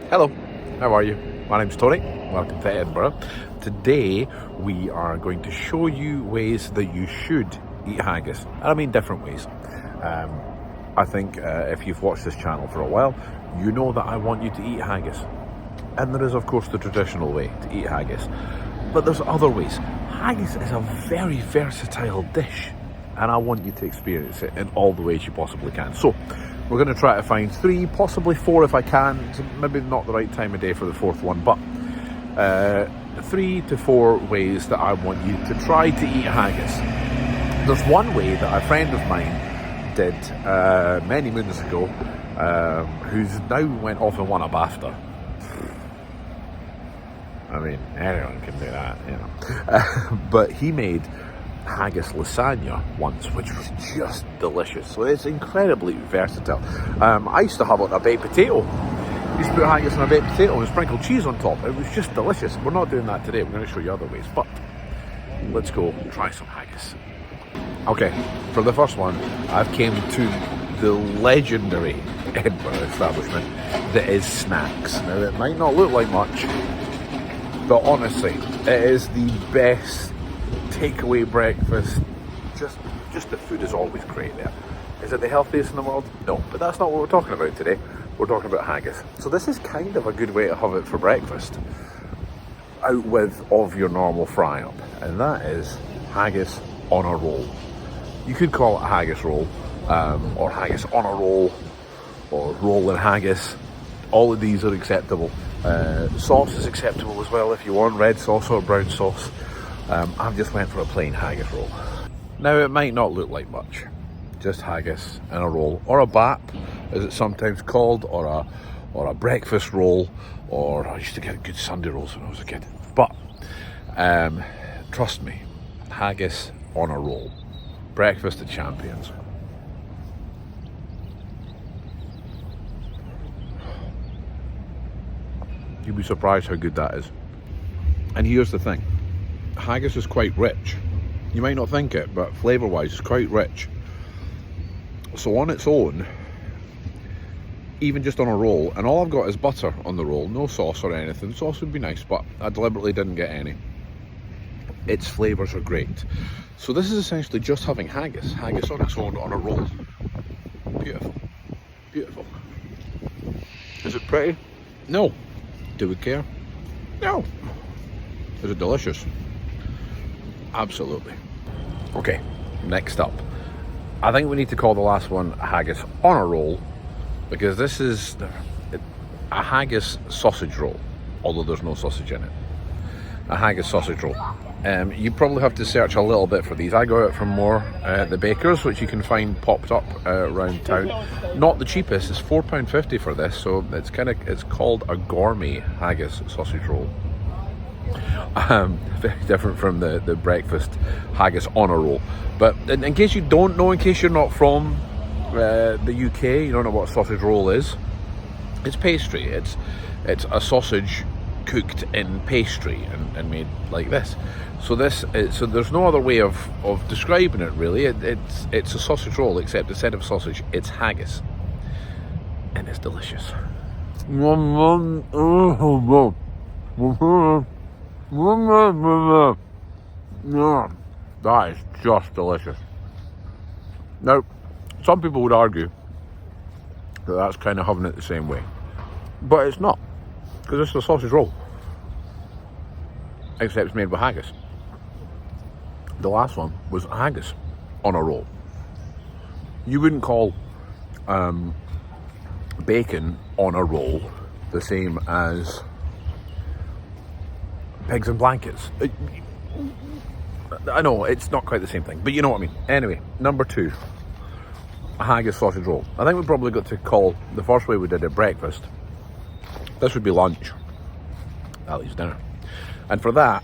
Hello, how are you? My name's Tony. Welcome to Edinburgh. Today we are going to show you ways that you should eat haggis. And I mean different ways. I think if you've watched this channel for a while, you know that I want you to eat haggis. And there is of course the traditional way to eat haggis. But there's other ways. Haggis is a very versatile dish. And I want you to experience it in all the ways you possibly can. So we're going to try to find 3, possibly 4 if I can. It's maybe not the right time of day for the 4th one, but 3 to 4 ways that I want you to try to eat haggis. There's one way that a friend of mine did many moons ago, who's now went off and won a BAFTA. I mean, anyone can do that, you know. But he made haggis lasagna once, which was just delicious. So it's incredibly versatile. I used to have it on a baked potato. I used to put haggis on a baked potato and sprinkle cheese on top. It was just delicious. We're not doing that today. We're going to show you other ways. But let's go try some haggis. Okay, for the first one, I've came to the legendary Edinburgh establishment that is Snacks. Now, it might not look like much, but honestly, it is the best takeaway breakfast. Just the food is always great there. Is it the healthiest in the world? No, but that's not what we're talking about today. We're talking about haggis. So this is kind of a good way to have it for breakfast, out with of your normal fry up, and that is haggis on a roll. You could call it a haggis roll, or haggis on a roll, or roll and haggis. All of these are acceptable. Sauce is acceptable as well if you want red sauce or brown sauce. I've just went for a plain haggis roll. Now it might not look like much, just haggis in a roll, or a bap as it's sometimes called, or a breakfast roll, or I used to get good Sunday rolls when I was a kid. But trust me, haggis on a roll, breakfast of champions. You'd be surprised how good that is. And here's the thing. Haggis is quite rich. You might not think it, but flavour-wise it's quite rich. So on its own, even just on a roll, and all I've got is butter on the roll, no sauce or anything. Sauce would be nice, but I deliberately didn't get any. Its flavours are great. So this is essentially just having haggis on its own on a roll. Beautiful, beautiful. Is it pretty? No. Do we care? No. Is it delicious? Absolutely. Okay, next up. I think we need to call the last one haggis on a roll, because this is a haggis sausage roll, although there's no sausage in it. A haggis sausage roll. You probably have to search a little bit for these. I got it from more the bakers, which you can find popped up around town. Not the cheapest. It's £4.50 for this, so it's called a gourmet haggis sausage roll. Very different from the breakfast haggis on a roll. But in case you don't know, in case you're not from the UK, you don't know what a sausage roll is. It's pastry. It's a sausage cooked in pastry and made like this. So there's no other way of describing it really. It's a sausage roll, except instead of sausage, it's haggis, and it's delicious. That is just delicious. Now, some people would argue that that's kind of having it the same way, but it's not, because it's a sausage roll, except it's made with haggis. The last one was haggis on a roll. You wouldn't call bacon on a roll the same as pigs in blankets. I know it's not quite the same thing, but you know what I mean. Anyway, number 2, a haggis sausage roll. I think we probably got to call the first way we did it breakfast. This would be lunch. That leaves dinner. And for that,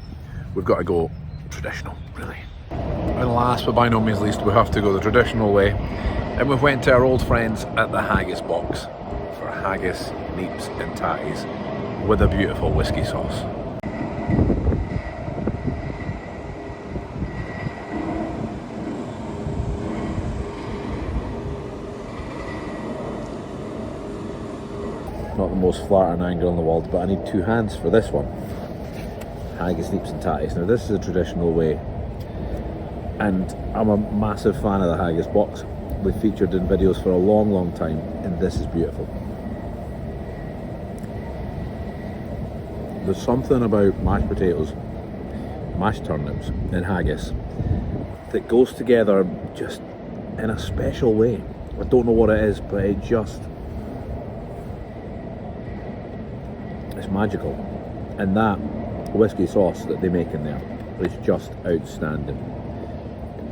we've got to go traditional, really. And last but by no means least, we have to go the traditional way. And we went to our old friends at the Haggis box for haggis, neeps and tatties with a beautiful whiskey sauce. most flattering angle in the world, but I need two hands for this one. Haggis, neeps and tatties. Now this is a traditional way, and I'm a massive fan of the haggis box. We've featured in videos for a long time, and this is beautiful. There's something about mashed potatoes, mashed turnips and haggis that goes together just in a special way. I don't know what it is, but it's magical. And that whiskey sauce that they make in there is just outstanding.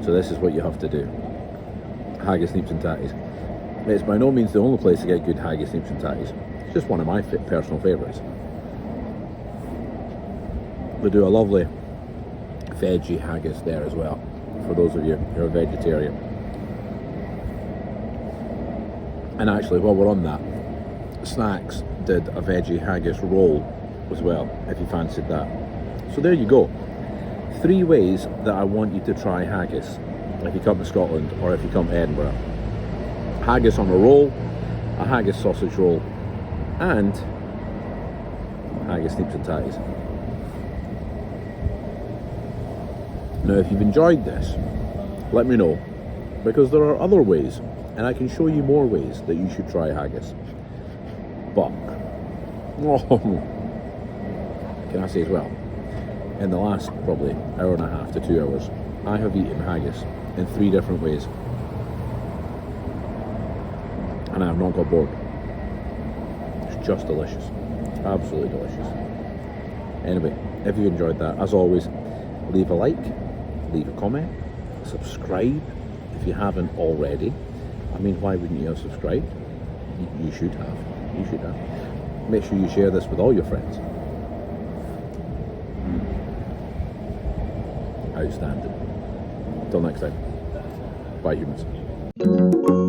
So this is what you have to do. Haggis, neeps and tatties. It's by no means the only place to get good haggis, neeps and tatties. It's just one of my personal favourites. They do a lovely veggie haggis there as well, for those of you who are vegetarian. And actually, while we're on that, Snacks did a veggie haggis roll as well, if you fancied that. So there you go. 3 ways that I want you to try haggis if you come to Scotland or if you come to Edinburgh. Haggis on a roll, a haggis sausage roll, and haggis, neeps and tatties. Now, if you've enjoyed this, let me know, because there are other ways, and I can show you more ways that you should try haggis. But, can I say as well, in the last probably hour and a half to 2 hours, I have eaten haggis in 3 different ways, and I have not got bored. It's just delicious, absolutely delicious. Anyway, if you enjoyed that, as always, leave a like, leave a comment, subscribe if you haven't already. I mean, why wouldn't you have subscribed? You should have. You should have. Make sure you share this with all your friends. Outstanding. Till next time. Bye, humans.